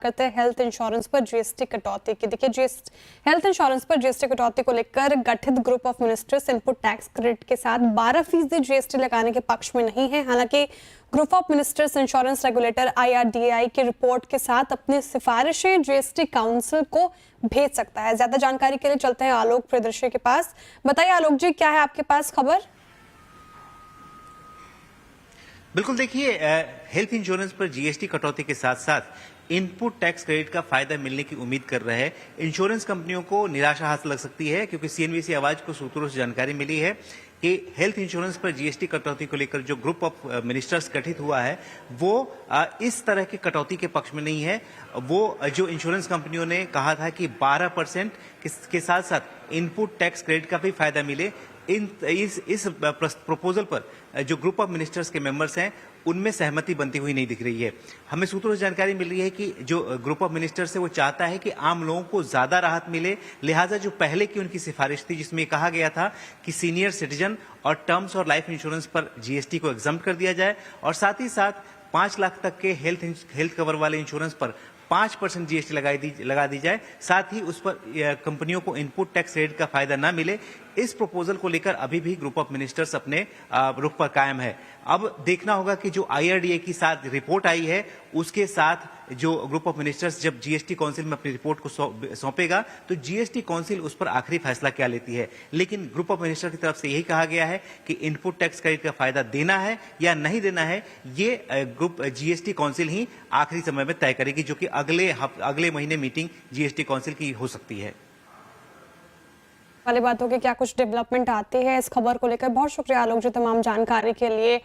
करते हैं health insurance पर जीएसटी कटौती की। देखिए, हेल्थ इंश्योरेंस पर जीएसटी कटौती को लेकर गठित group of ministers input tax credit के साथ 12% जीएसटी लगाने के पक्ष में नहीं है। हालांकि group of ministers insurance regulator IRDAI की रिपोर्ट के साथ अपनी सिफारिशें जीएसटी काउंसिल को भेज सकता है। ज्यादा जानकारी के लिए चलते हैं आलोक प्रियदर्शी के पास। बताइए आलोक जी, क्या है आपके पास खबर? बिल्कुल, देखिए, हेल्थ इंश्योरेंस पर जीएसटी कटौती के साथ साथ इनपुट टैक्स क्रेडिट का फायदा मिलने की उम्मीद कर रहे हैं इंश्योरेंस कंपनियों को निराशा हाथ लग सकती है, क्योंकि सीएनबीसी आवाज को सूत्रों से जानकारी मिली है कि हेल्थ इंश्योरेंस पर जीएसटी कटौती को लेकर जो ग्रुप ऑफ मिनिस्टर्स गठित हुआ है वो इस तरह की कटौती के पक्ष में नहीं है। वो जो इंश्योरेंस कंपनियों ने कहा था कि 12% के साथ साथ इनपुट टैक्स क्रेडिट का भी फायदा मिले, इस प्रपोजल पर जो ग्रुप ऑफ मिनिस्टर्स के मेंबर्स हैं उनमें सहमति बनती हुई नहीं दिख रही है। हमें सूत्रों से जानकारी मिल रही है कि जो ग्रुप ऑफ मिनिस्टर्स है वो चाहता है कि आम लोगों को ज्यादा राहत मिले, लिहाजा जो पहले की उनकी सिफारिश थी जिसमें कहा गया था कि सीनियर सिटीजन और टर्म्स और लाइफ इंश्योरेंस पर जीएसटी को एग्जम्प्ट कर दिया जाए और साथ ही साथ 5 लाख तक के हेल्थ कवर वाले इंश्योरेंस पर 5% जीएसटी लगा दी जाए, साथ ही उस पर कंपनियों को इनपुट टैक्स क्रेडिट का फायदा ना मिले। इस प्रपोजल को लेकर अभी भी ग्रुप ऑफ मिनिस्टर्स अपने रुख पर कायम है। अब देखना होगा कि जो IRDAI की साथ रिपोर्ट आई है उसके साथ जो ग्रुप ऑफ मिनिस्टर्स जब जीएसटी काउंसिल में अपनी रिपोर्ट को सौंपेगा तो जीएसटी काउंसिल उस पर आखिरी फैसला क्या लेती है। लेकिन ग्रुप ऑफ मिनिस्टर की तरफ से यही कहा गया है कि इनपुट टैक्स क्रेडिट का फायदा देना है या नहीं देना है, ये ग्रुप जीएसटी काउंसिल ही आखिरी समय में तय करेगी, जो कि अगले महीने मीटिंग जीएसटी काउंसिल की हो सकती है। वाली बात होगी, क्या कुछ डेवलपमेंट आती है इस खबर को लेकर। बहुत शुक्रिया आलोक जी तमाम जानकारी के लिए।